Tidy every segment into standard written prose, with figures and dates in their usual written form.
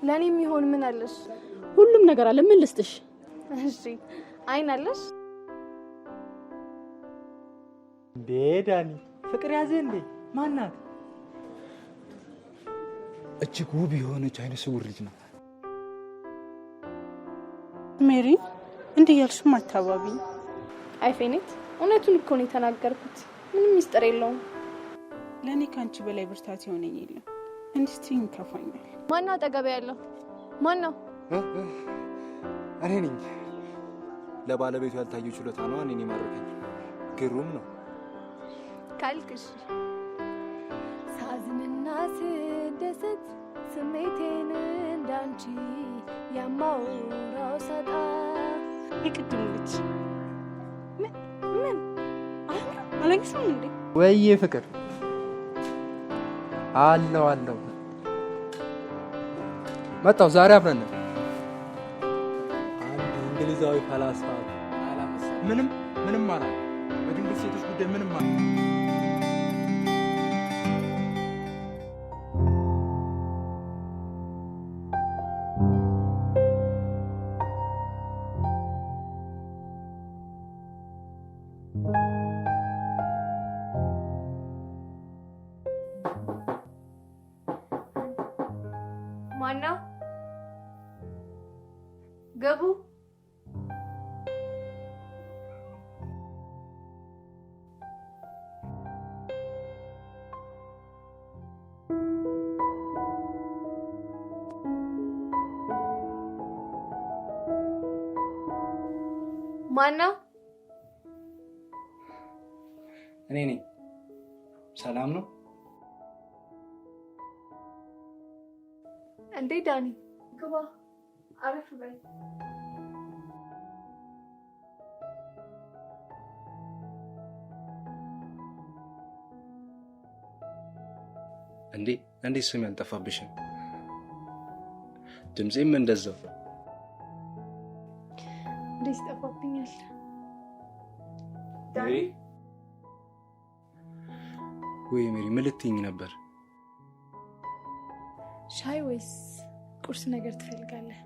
ለኔ የሚሆን ምን አለሽ? ሁሉም ነገር አለ። ምን ልስጥሽ? እሺ አይን አለሽ? ዳኒ ፍቅር ያዘ እንዴ? ማናት? እጅግ ውብ የሆነች አይነ ስውር ልጅ ናት። ሜሪ እንዴ ያልሽም አታባቢ። አይ ፌኔት እውነቱን እኮ ነው የተናገርኩት። ምንም ሚስጥር የለውም። ለኔ ካንቺ በላይ ብርታት የሆነኝ የለም። እንድትይኝ ከፋኛል። ማን ነው አጠገቤ ያለው? ማን ነው? እኔ ነኝ። ለባለቤቱ ያልታየው ችሎታ ነው እኔን የማረከኝ። ግሩም ነው ካልክሽ ሳዝንና ስደሰት ስሜቴን እንዳንቺ ያማውራው ሰጣ ይቅድም ልጅ ምን አላንክስም እንዴ? ወይዬ ፍቅር አለው መጣው ዛሬ አብረን ነን። አንድ እንግሊዛዊ ፈላስፋ ምንም ማለት በድንግል ሴቶች ጉዳይ ምንም ማለት ማና ገቡ ማና እኔ ነኝ። ሰላም ነው እንዴ? ዳኒ ግባ፣ አረፍ በይ። እንዴ ስም ያልጠፋብሽም ድምጼም እንደዛው እንዴት ጠፋብኛል? ሜሪ ወይ ሜሪ ምን ልትይኝ ነበር? ሻይ ወይስ ቁርስ ነገር ትፈልጋለህ?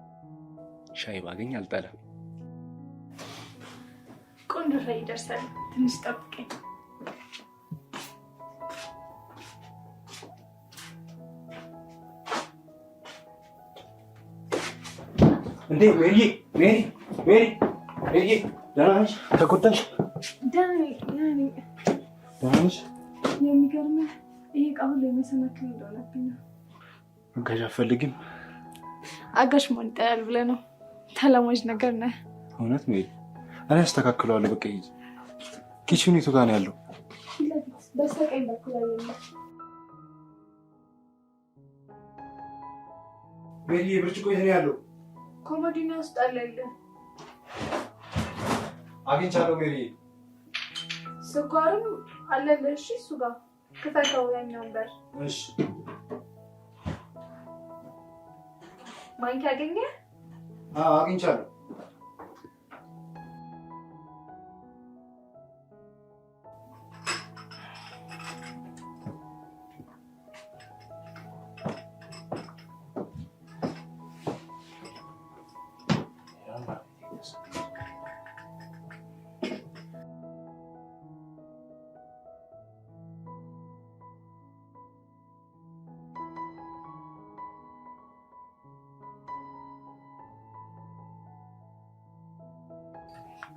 ሻይ ባገኝ አልጠላም። ቆንጆ ሻይ ይደርሳል። ትንሽ ጠብቀኝ። እንዴ ሜሪ ደህና ነሽ? ተጎዳሽ? ዳኒ ደህና ነሽ? የሚገርምህ ይሄ ቃል ለመሰናክል እንደሆነብኝ ነው። አጋዥ አትፈልጊም? አጋዥ ማን ይጠላል ብለህ ነው? ተለማጅ ነገር ነህ። እውነት ሜሪ እኔ አስተካክለዋለሁ። በቃ ሂጂ። ኪችኑ የቱ ጋር ነው ያለው? በስተቀኝ በኩል ያለው። ሜሪ ብርጭቆ የት ነው ያለው? ኮሞዲና ውስጥ አለልህ። አግኝቻለሁ ሜሪ። ስኳርም አለልህ። እሺ እሱ ጋር ክፈተው ያኛውን በር። እሺ ማንኪያ አገኘህ? አግኝቻለሁ።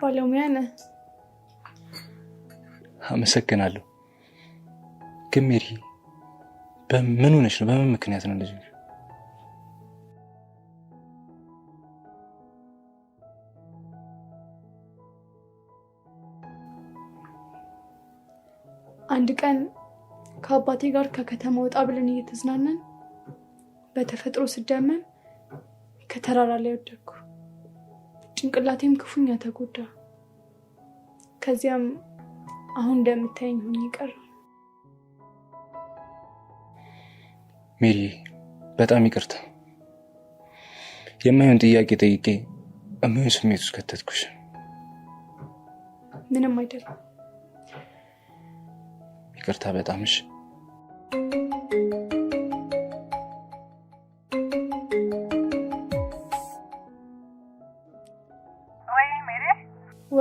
ባለሙያ ነህ። አመሰግናለሁ። ግን ሜሪ በምን ሆነሽ ነው? በምን ምክንያት ነው እንደዚህ? አንድ ቀን ከአባቴ ጋር ከከተማ ወጣ ብለን እየተዝናናን በተፈጥሮ ስደመም ከተራራ ላይ ወደቅኩ። ጭንቅላቴም ክፉኛ ተጎዳ። ከዚያም አሁን እንደምታየኝ ሆኜ ቀረሁ። ሜሪ በጣም ይቅርታ። የማይሆን ጥያቄ ጠይቄ የማይሆን ስሜት ውስጥ ከተትኩሽ። ምንም አይደለም። ይቅርታ በጣም እሺ።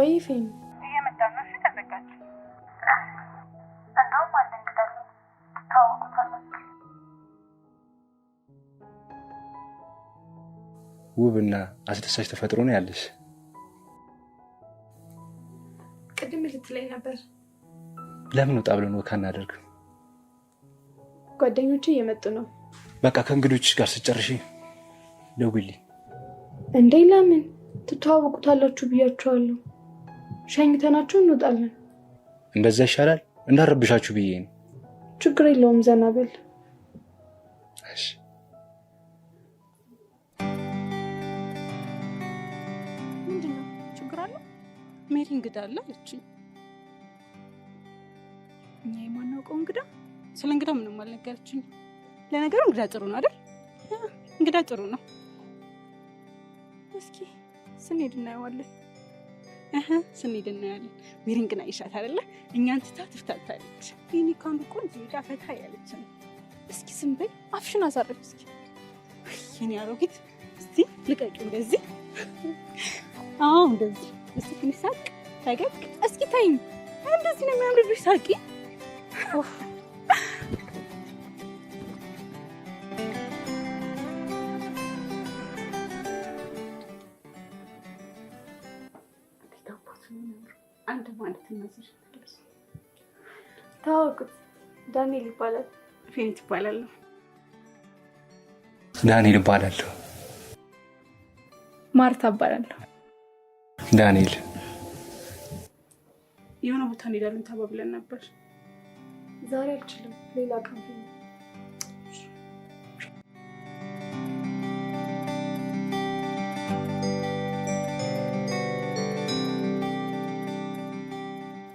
ወይ ፌን እየመጣን ነው። እሺ ተዘጋጅ። እንደውም አንድ እንግዳ ታውቁታላችሁ። ውብና አስደሳች ተፈጥሮ ነው ያለሽ። ቅድም ልትለኝ ነበር። ለምን ወጣ ብለን ወካ እናደርግ? ጓደኞቼ እየመጡ ነው። በቃ ከእንግዶችሽ ጋር ስጨርሺ ደውይልኝ። እንዴ ለምን? ትተዋወቁታላችሁ ብያችኋለሁ። ሸኝተናችሁ እንወጣለን። እንደዛ ይሻላል። እንዳረብሻችሁ ብዬ ነው። ችግር የለውም፣ ዘና በል። እሺ ምንድነው? ችግር አለ? ሜሪ እንግዳ አለ አለችኝ። እኛ የማናውቀው እንግዳ? ስለ እንግዳ ምንም አልነገረችኝ። ለነገሩ እንግዳ ጥሩ ነው አይደል? እንግዳ ጥሩ ነው። እስኪ ስንሄድ እናየዋለን። ስንሄድ እናያለን። ሜሪን ግን አይሻት አይደለ? እኛን ትታ ትፍታታለች። ይህኔ ካንዱ ቆንጆ ጋ ፈታ ያለች ነው። እስኪ ዝም በይ፣ አፍሽን አሳርፍ እስኪ። የኔ አሮጊት እስቲ ልቀቂ። እንደዚህ እንደዚህ እስቲ ትንሽ ሳቅ ፈገግ። እስኪ ተይኝ። እንደዚህ ነው የሚያምርብሽ። ሳቂ። አንድ ማለት ነው። ታወቁት። ዳንኤል ይባላል። ፌኒት ይባላል። ዳንኤል ይባላለሁ። ማርታ እባላለሁ። ዳንኤል የሆነ ቦታ እንሄዳለን ተባብለን ነበር። ዛሬ አልችልም፣ ሌላ ቀን።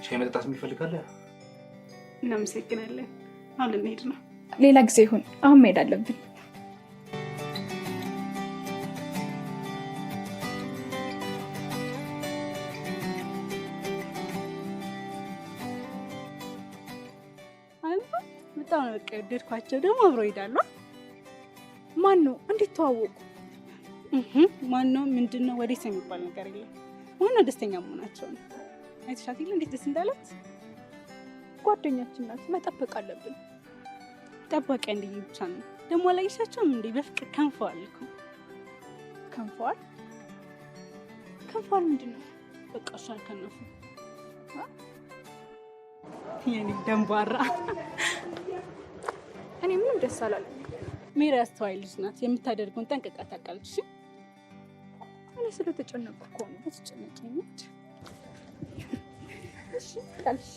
ሻይ መጠጣት የሚፈልጋለ? እናመሰግናለን። አሁን ልንሄድ ነው። ሌላ ጊዜ ይሁን፣ አሁን መሄድ አለብን። በጣም ነው በቃ የወደድኳቸው። ደግሞ አብረው ይሄዳሉ። ማን ነው? እንዴት ተዋወቁ? ማን ነው? ምንድን ነው? ወዴት የሚባል ነገር የለም። ዋናው ደስተኛ መሆናቸው ነው። አይተሻት የለ እንዴት ደስ እንዳላት። ጓደኛችን ናት፣ መጠበቅ አለብን። ጠባቂ እንዲህ ብቻ ነው ደግሞ። አላየሻቸውም እንዴ? በፍቅር ከንፈዋል እኮ። ከንፈዋል? ከንፈዋል ምንድን ነው? በቃ እሱ አልከነፉ። የኔ ደንባራ። እኔ ምንም ደስ አላለኝ። ሜሪ አስተዋይ ልጅ ናት። የምታደርገውን ጠንቅቃ ታውቃለች። እኔ ስለተጨነቅኩ እኮ ነው። በተጨነቀኝ እሺ ካልሽ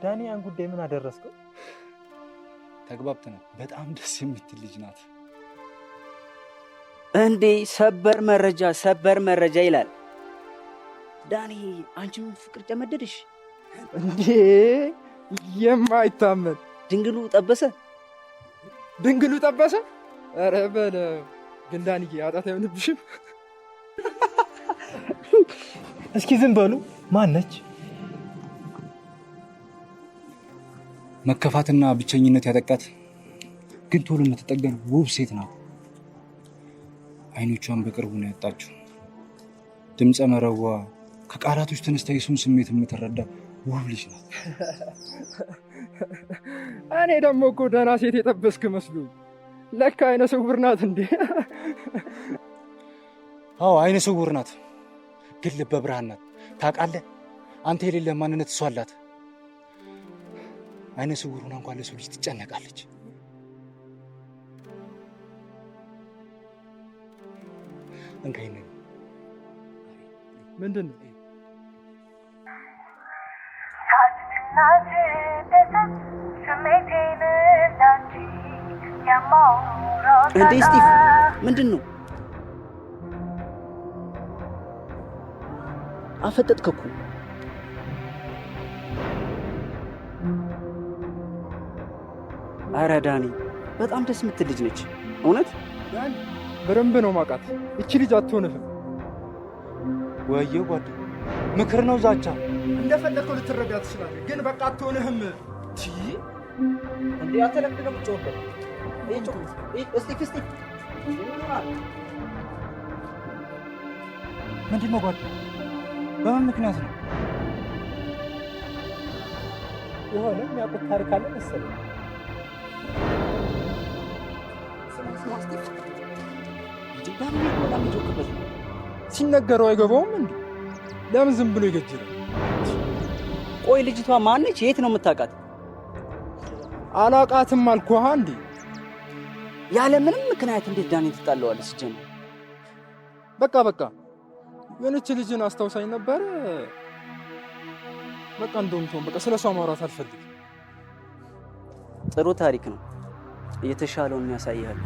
ዳኒ፣ ያን ጉዳይ ምን አደረስከው? ተግባብተናል። በጣም ደስ የምትል ልጅ ናት። እንዴ ሰበር መረጃ ይላል ዳኒ። አንቺም ፍቅር ጨመደድሽ እንዴ? የማይታመን ድንግሉ ጠበሰ። ኧረ በለው ግን ዳኒዬ፣ አጣት አይሆንብሽም? እስኪ ዝም በሉ። ማነች? መከፋትና ብቸኝነት ያጠቃት ግን ቶሎ የምትጠገን ውብ ሴት ናት። አይኖቿን በቅርቡ ነው ያጣችው። ድምፀ መረቧ ከቃላቶች ተነስታ የሱን ስሜት የምትረዳ ውብ ልጅ ናት። እኔ ደግሞ እኮ ደህና ሴት የጠበስክ መስሉ። ለካ አይነ ስውር ናት እንዴ? አዎ አይነ ስውር ናት፣ ግን ልበ ብርሃን ናት። ታውቃለህ፣ አንተ የሌለ ማንነት እሷ አላት። አይነ ስውር ሆና እንኳን ለሰው ልጅ ትጨነቃለች። እንካይ ነው። ምንድን ነው? እንዴ ስቲቭ፣ ምንድን ነው? አፈጠጥከኩ። ኧረ ዳኒ በጣም ደስ የምትል ልጅ ነች። እውነት በደንብ ነው ማውቃት። እቺ ልጅ አትሆንህም። ወየው ጓድ ምክር ነው ዛቻ። እንደፈለከው ልትረዳ ትችላለህ፣ ግን በቃ አትሆንህም። እንዴ አተለምደው ጮህ እስቲ ምንድን ነው ጓድ? በምን ምክንያት ነው? የሆነ የሚያውቁት ታሪክ አለ መሰለኝ። ሲነገረው አይገባውም እንዴ? ለምን ዝም ብሎ ይገጅራል? ቆይ ልጅቷ ማነች? የት ነው የምታውቃት? አላውቃትም አልኩህ እንዴ። ያለ ምንም ምክንያት እንዴት ዳኒ ትጣለዋለች? ሲጀምር በቃ የሆነች ልጅን አስታውሳኝ ነበር። በቃ እንደውም ተው፣ በቃ ስለሷ ማውራት አልፈልግም። ጥሩ ታሪክ ነው፣ እየተሻለውን ያሳያል።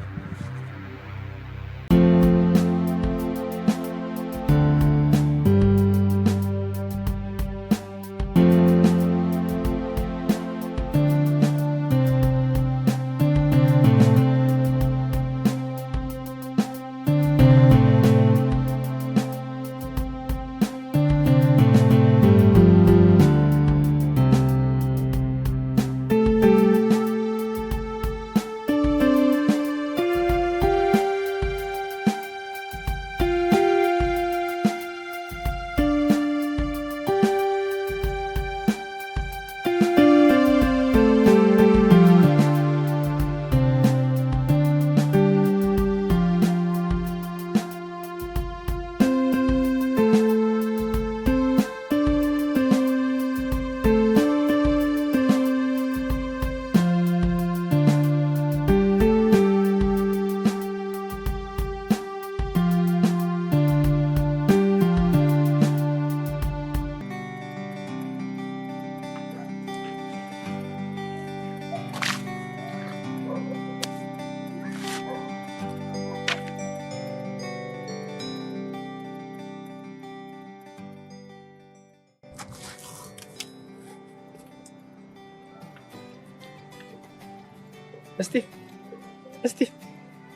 እስቲ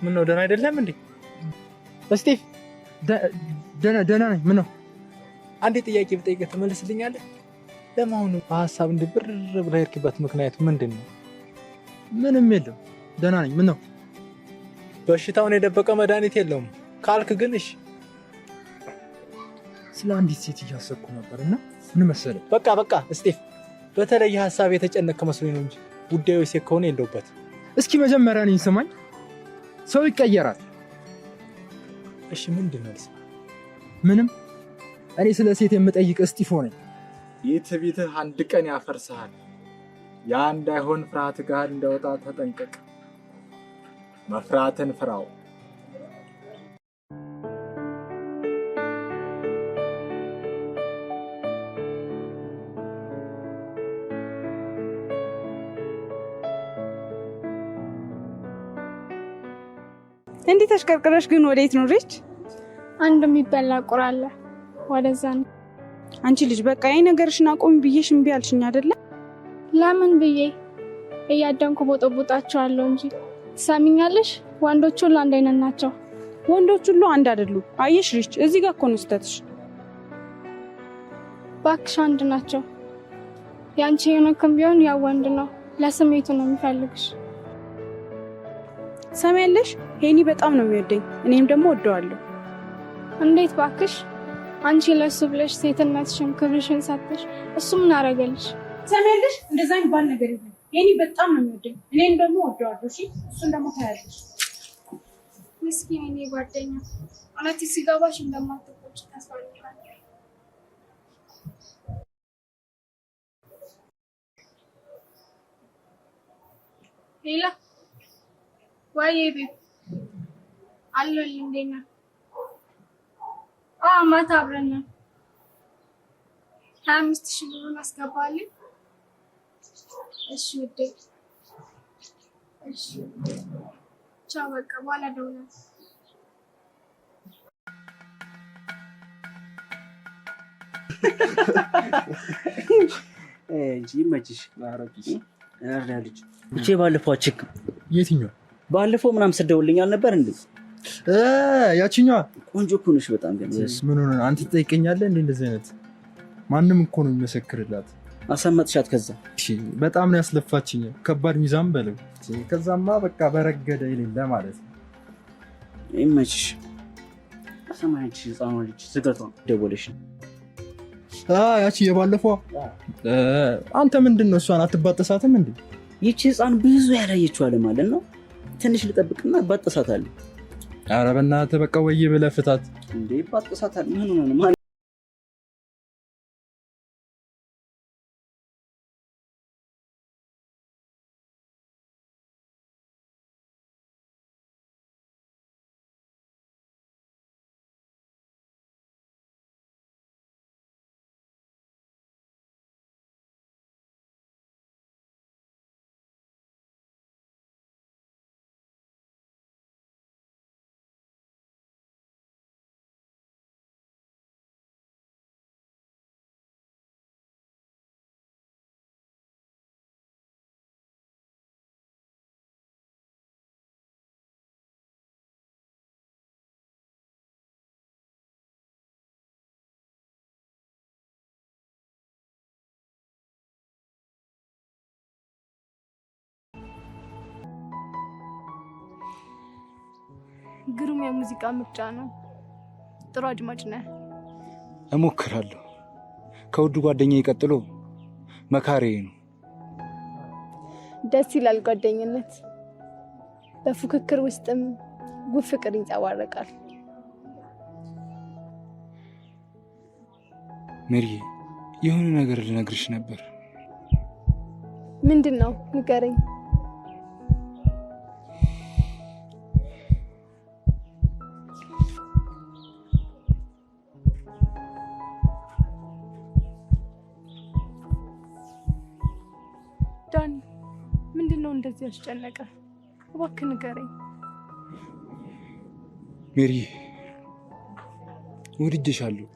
ምን ነው ደህና አይደለም እንዴ? እስቲ ደህና ነኝ። ምን ነው? አንዴ ጥያቄ ብጠይቅህ ትመልስልኛለህ? ለማሁኑ በሀሳብ እንድብር ብለህ ሄድክበት ምክንያቱ ምንድን ነው? ምንም የለም፣ ደህና ነኝ። ምን ነው? በሽታውን የደበቀ መድኃኒት የለውም ካልክ ግን እሺ። ስለ አንዲት ሴት እያሰብኩ ነበርና ምን መሰለህ? በቃ እስጢፍ፣ በተለየ ሀሳብ የተጨነቀ መስሎኝ ነው እንጂ ጉዳዩ ሴት ከሆነ የለውበት። እስኪ መጀመሪያ እኔን ስማኝ። ሰው ይቀየራል። እሺ ምንድን ነው? ምንም። እኔ ስለ ሴት የምጠይቅ እስጢፎ ነኝ። ትዕቢትህ አንድ ቀን ያፈርስሃል። ያ እንዳይሆን ፍርሃት ጋር እንዳወጣ ተጠንቀቅ። መፍራትን ፍራው። እንዴት ተሽከርከረሽ ግን ወዴት ነው ሪች? አንድ የሚበላ ቁራ አለ፣ ወደዛ ነው። አንቺ ልጅ በቃ ይሄ ነገርሽን አቆሚ ብዬሽ እምቢ አልሽኝ አይደለ? ለምን ብዬ እያደንኩ ቦጦቦጣቸዋለሁ እንጂ ትሰሚኛለሽ? ወንዶች ሁሉ አንድ አይነት ናቸው። ወንዶች ሁሉ አንድ አይደሉም። አየሽ ሪች፣ እዚህ ጋር እኮ ነው ስህተትሽ። እባክሽ አንድ ናቸው። ያንቺ የሆነክም ቢሆን ያው ወንድ ነው፣ ለስሜቱ ነው የሚፈልግሽ። ሰማያለሽ? ሄኒ በጣም ነው የሚወደኝ፣ እኔም ደግሞ ወደዋለሁ። እንዴት ባክሽ? አንቺ ለሱ ብለሽ ሴትነትሽን ክብርሽን ሰጥተሽ እሱ ምን አደረገልሽ? ሰማያለሽ? እንደዛ የሚባል ነገር የለም። ሄኒ በጣም ነው የሚወደኝ፣ እኔም ደግሞ ወደዋለሁ። እሺ እሱን ደግሞ ታያለሽ። ምስኪን የኔ ጓደኛ፣ እውነት ሲገባሽ እንደማትቆጭ ተስፋ አደርጋለሁ። ሌላ ወይ ቤት አለልኝ። እንዴት ነህ? ማታ አብረን ነን። 25,000 ብሩን አስገባልኝ። እሺ ውዴ፣ እሺ ቻው። በቃ በኋላ እደውላለሁ። እንጂ ይመችሽ። ያረ ልጅ እቺ ባለፈው አችክ የትኛው ባለፈው ምናምን ሰደውልኛል ነበር እንዴ? ያቺኛዋ ቆንጆ እኮ ነሽ በጣም ግን። ምን ሆነ አንተ ትጠይቀኛለህ እንዴ? እንደዚህ አይነት ማንም እኮ ነው የሚመሰክርላት። አሰመጥሻት ከዛ? እሺ በጣም ነው ያስለፋችኝ። ከባድ ሚዛን በለው። ከዛማ በቃ በረገደ የሌለ ማለት ነው። ይመችሽ። ሰማያች ህፃኗ ልጅ ዝገቷ ደወለሽ? ያቺ የባለፈው አንተ ምንድነው እሷን አትባጠሳትም እንዴ? ይቺ ህፃን ብዙ ያላየችው አለ ማለት ነው። ትንሽ ልጠብቅና ባጠሳታለሁ። ኧረ በእናትህ በቃ ወይ ብለህ ፍታት እንዴ። ባጠሳታለሁ ምን ሆነ ነው ማለት ግሩም የሙዚቃ ምርጫ ነው። ጥሩ አድማጭ ነህ። እሞክራለሁ። ከውድ ጓደኛዬ ቀጥሎ መካሪዬ ነው። ደስ ይላል ጓደኝነት። በፉክክር ውስጥም ውብ ፍቅር ይንጸባረቃል። ሜሪ የሆነ ነገር ልነግርሽ ነበር። ምንድን ነው? ንገረኝ። ዳኒ ምንድነው እንደዚህ ያስጨነቀ? እባክህ ንገረኝ። ሜሪ ወድጄሻለሁ፣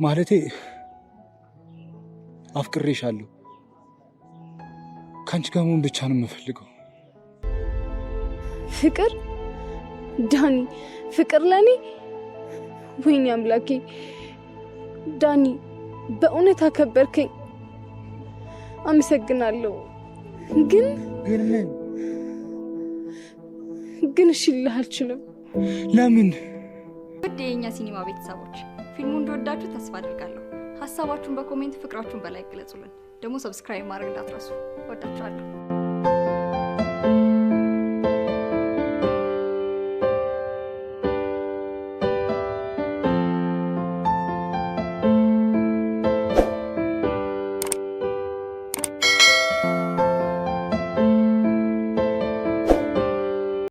ማለቴ አፍቅሬሻለሁ። ከአንቺ ጋር መሆን ብቻ ነው የምፈልገው። ፍቅር? ዳኒ ፍቅር ለኔ? ወይኔ አምላኬ ዳኒ በእውነት አከበርከኝ። አመሰግናለሁ። ግን እሺ ልልህ አልችልም። ለምን? ውድ የኛ ሲኒማ ቤተሰቦች ፊልሙን እንደወዳችሁ ተስፋ አደርጋለሁ። ሀሳባችሁን በኮሜንት ፍቅራችሁን በላይ ግለጹልን። ደግሞ ሰብስክራይብ ማድረግ እንዳትረሱ። ወዳችኋለሁ።